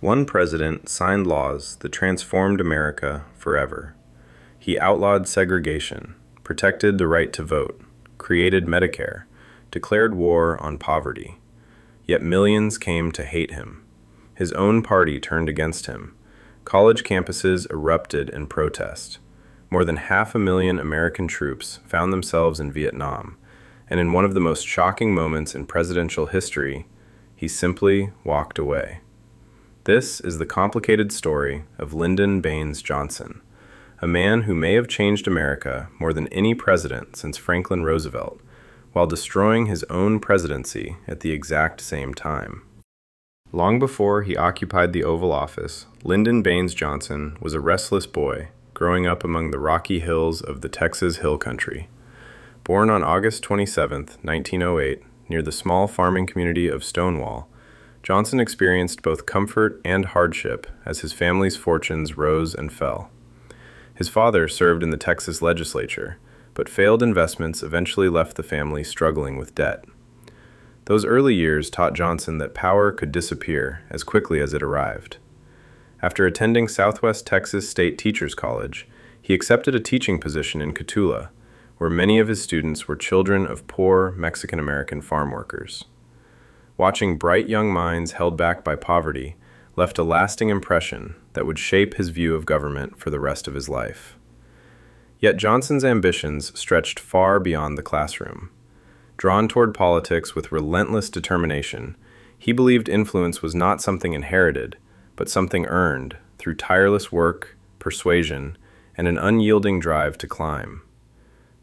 One president signed laws that transformed America forever. He outlawed segregation, protected the right to vote, created Medicare, declared war on poverty. Yet millions came to hate him. His own party turned against him. College campuses erupted in protest. More than 500,000 American troops found themselves in Vietnam, and in one of the most shocking moments in presidential history, he simply walked away. This is the complicated story of Lyndon Baines Johnson, a man who may have changed America more than any president since Franklin Roosevelt, while destroying his own presidency at the exact same time. Long before he occupied the Oval Office, Lyndon Baines Johnson was a restless boy growing up among the rocky hills of the Texas Hill Country. Born on August 27, 1908, near the small farming community of Stonewall, Johnson experienced both comfort and hardship as his family's fortunes rose and fell. His father served in the Texas legislature, but failed investments eventually left the family struggling with debt. Those early years taught Johnson that power could disappear as quickly as it arrived. After attending Southwest Texas State Teachers College, he accepted a teaching position in Cotulla, where many of his students were children of poor Mexican-American farm workers. Watching bright young minds held back by poverty left a lasting impression that would shape his view of government for the rest of his life. Yet Johnson's ambitions stretched far beyond the classroom. Drawn toward politics with relentless determination, he believed influence was not something inherited, but something earned through tireless work, persuasion, and an unyielding drive to climb.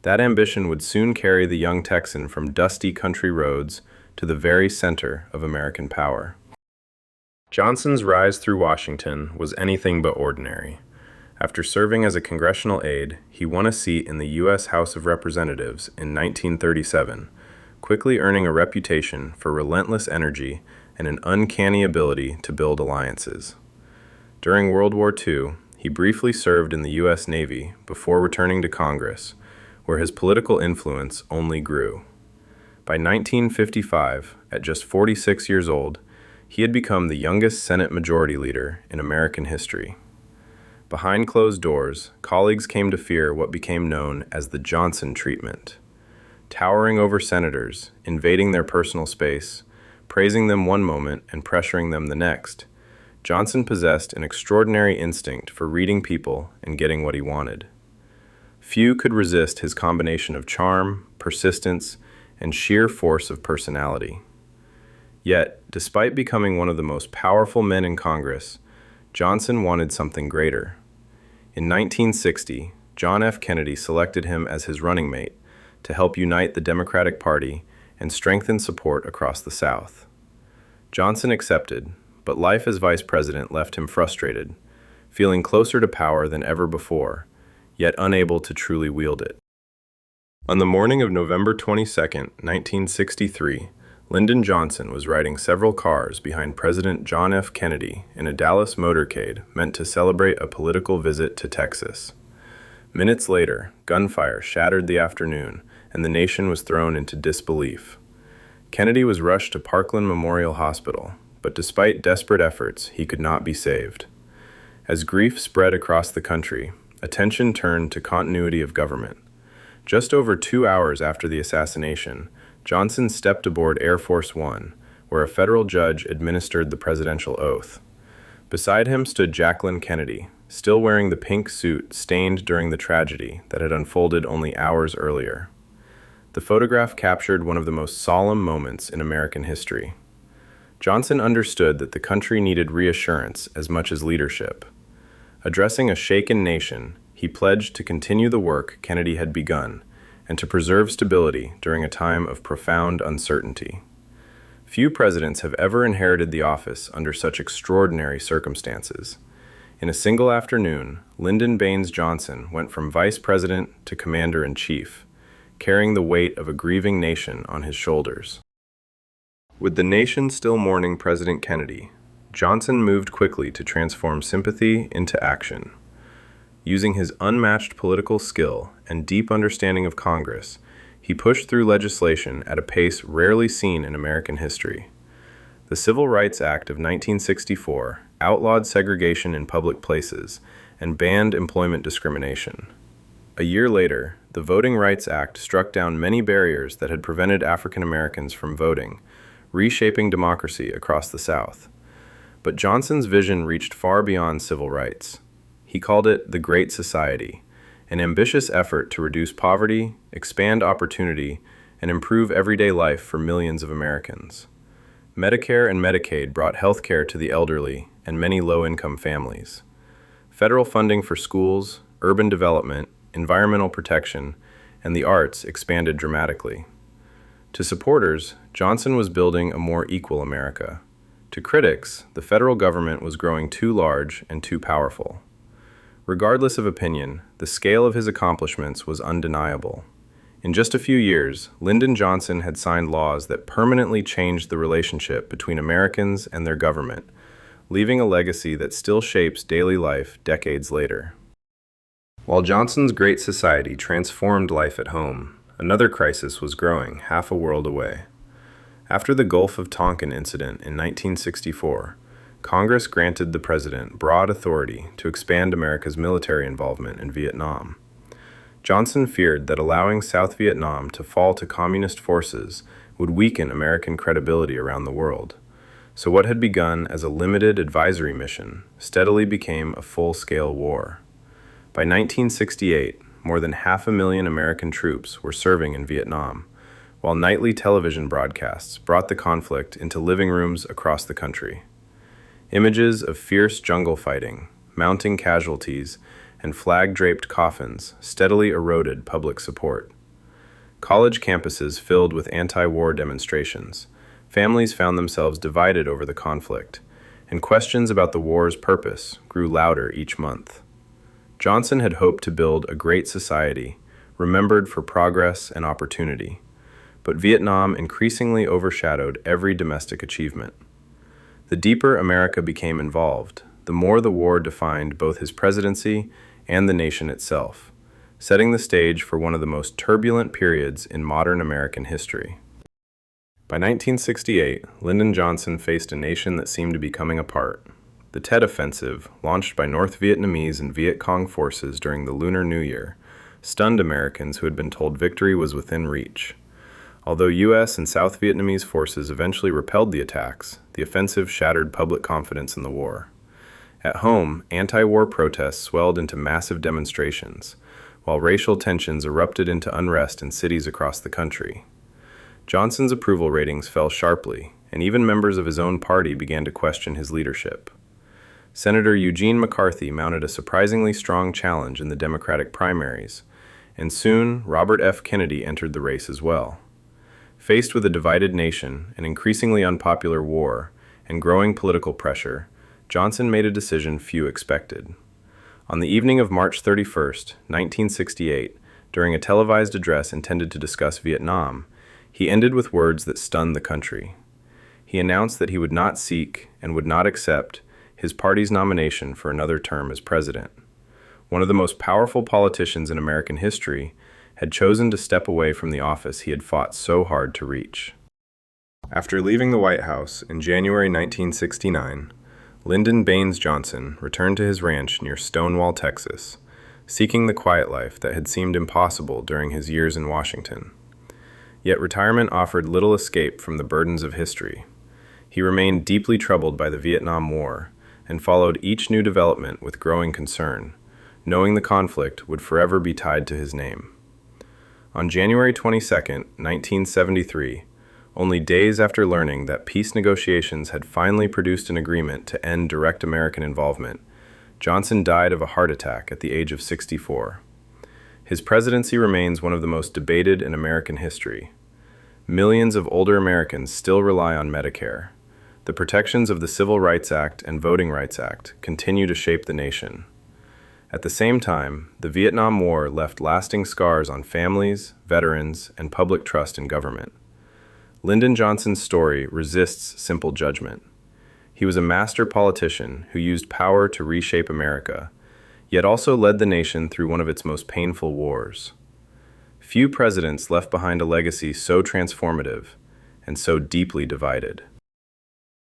That ambition would soon carry the young Texan from dusty country roads to the very center of American power. Johnson's rise through Washington was anything but ordinary. After serving as a congressional aide, he won a seat in the U.S. House of Representatives in 1937, quickly earning a reputation for relentless energy and an uncanny ability to build alliances. During World War II, he briefly served in the U.S. Navy before returning to Congress, where his political influence only grew. By 1955, at just 46 years old, he had become the youngest Senate Majority Leader in American history. Behind closed doors, colleagues came to fear what became known as the Johnson treatment. Towering over senators, invading their personal space, praising them one moment and pressuring them the next, Johnson possessed an extraordinary instinct for reading people and getting what he wanted. Few could resist his combination of charm, persistence, and sheer force of personality. Yet, despite becoming one of the most powerful men in Congress, Johnson wanted something greater. In 1960, John F. Kennedy selected him as his running mate to help unite the Democratic Party and strengthen support across the South. Johnson accepted, but life as vice president left him frustrated, feeling closer to power than ever before, yet unable to truly wield it. On the morning of November 22, 1963, Lyndon Johnson was riding several cars behind President John F. Kennedy in a Dallas motorcade meant to celebrate a political visit to Texas. Minutes later, gunfire shattered the afternoon, and the nation was thrown into disbelief. Kennedy was rushed to Parkland Memorial Hospital, but despite desperate efforts, he could not be saved. As grief spread across the country, attention turned to continuity of government. Just over 2 hours after the assassination, Johnson stepped aboard Air Force One, where a federal judge administered the presidential oath. Beside him stood Jacqueline Kennedy, still wearing the pink suit stained during the tragedy that had unfolded only hours earlier. The photograph captured one of the most solemn moments in American history. Johnson understood that the country needed reassurance as much as leadership. Addressing a shaken nation, he pledged to continue the work Kennedy had begun and to preserve stability during a time of profound uncertainty. Few presidents have ever inherited the office under such extraordinary circumstances. In a single afternoon, Lyndon Baines Johnson went from vice president to commander-in-chief, carrying the weight of a grieving nation on his shoulders. With the nation still mourning President Kennedy, Johnson moved quickly to transform sympathy into action. Using his unmatched political skill and deep understanding of Congress, he pushed through legislation at a pace rarely seen in American history. The Civil Rights Act of 1964 outlawed segregation in public places, and banned employment discrimination. A year later, the Voting Rights Act struck down many barriers that had prevented African Americans from voting, reshaping democracy across the South. But Johnson's vision reached far beyond civil rights. He called it the Great Society, an ambitious effort to reduce poverty, expand opportunity, and improve everyday life for millions of Americans. Medicare and Medicaid brought health care to the elderly and many low-income families. Federal funding for schools, urban development, environmental protection, and the arts expanded dramatically. To supporters, Johnson was building a more equal America. To critics, the federal government was growing too large and too powerful. Regardless of opinion, the scale of his accomplishments was undeniable. In just a few years, Lyndon Johnson had signed laws that permanently changed the relationship between Americans and their government, leaving a legacy that still shapes daily life decades later. While Johnson's Great Society transformed life at home, another crisis was growing half a world away. After the Gulf of Tonkin incident in 1964, Congress granted the president broad authority to expand America's military involvement in Vietnam. Johnson feared that allowing South Vietnam to fall to communist forces would weaken American credibility around the world. So what had begun as a limited advisory mission steadily became a full-scale war. By 1968, more than 500,000 American troops were serving in Vietnam, while nightly television broadcasts brought the conflict into living rooms across the country. Images of fierce jungle fighting, mounting casualties, and flag-draped coffins steadily eroded public support. College campuses filled with anti-war demonstrations. Families found themselves divided over the conflict, and questions about the war's purpose grew louder each month. Johnson had hoped to build a great society, remembered for progress and opportunity, but Vietnam increasingly overshadowed every domestic achievement. The deeper America became involved, the more the war defined both his presidency and the nation itself, setting the stage for one of the most turbulent periods in modern American history. By 1968, Lyndon Johnson faced a nation that seemed to be coming apart. The Tet Offensive, launched by North Vietnamese and Viet Cong forces during the Lunar New Year, stunned Americans who had been told victory was within reach. Although U.S. and South Vietnamese forces eventually repelled the attacks, the offensive shattered public confidence in the war. At home, anti-war protests swelled into massive demonstrations, while racial tensions erupted into unrest in cities across the country. Johnson's approval ratings fell sharply, and even members of his own party began to question his leadership. Senator Eugene McCarthy mounted a surprisingly strong challenge in the Democratic primaries, and soon Robert F. Kennedy entered the race as well. Faced with a divided nation, an increasingly unpopular war, and growing political pressure, Johnson made a decision few expected. On the evening of March 31, 1968, during a televised address intended to discuss Vietnam, he ended with words that stunned the country. He announced that he would not seek and would not accept his party's nomination for another term as president. One of the most powerful politicians in American history had chosen to step away from the office he had fought so hard to reach. After leaving the White House in January 1969, Lyndon Baines Johnson returned to his ranch near Stonewall, Texas, seeking the quiet life that had seemed impossible during his years in Washington. Yet retirement offered little escape from the burdens of history. He remained deeply troubled by the Vietnam War and followed each new development with growing concern, knowing the conflict would forever be tied to his name. On January 22, 1973, only days after learning that peace negotiations had finally produced an agreement to end direct American involvement, Johnson died of a heart attack at the age of 64. His presidency remains one of the most debated in American history. Millions of older Americans still rely on Medicare. The protections of the Civil Rights Act and Voting Rights Act continue to shape the nation. At the same time, the Vietnam War left lasting scars on families, veterans, and public trust in government. Lyndon Johnson's story resists simple judgment. He was a master politician who used power to reshape America, yet also led the nation through one of its most painful wars. Few presidents left behind a legacy so transformative and so deeply divided.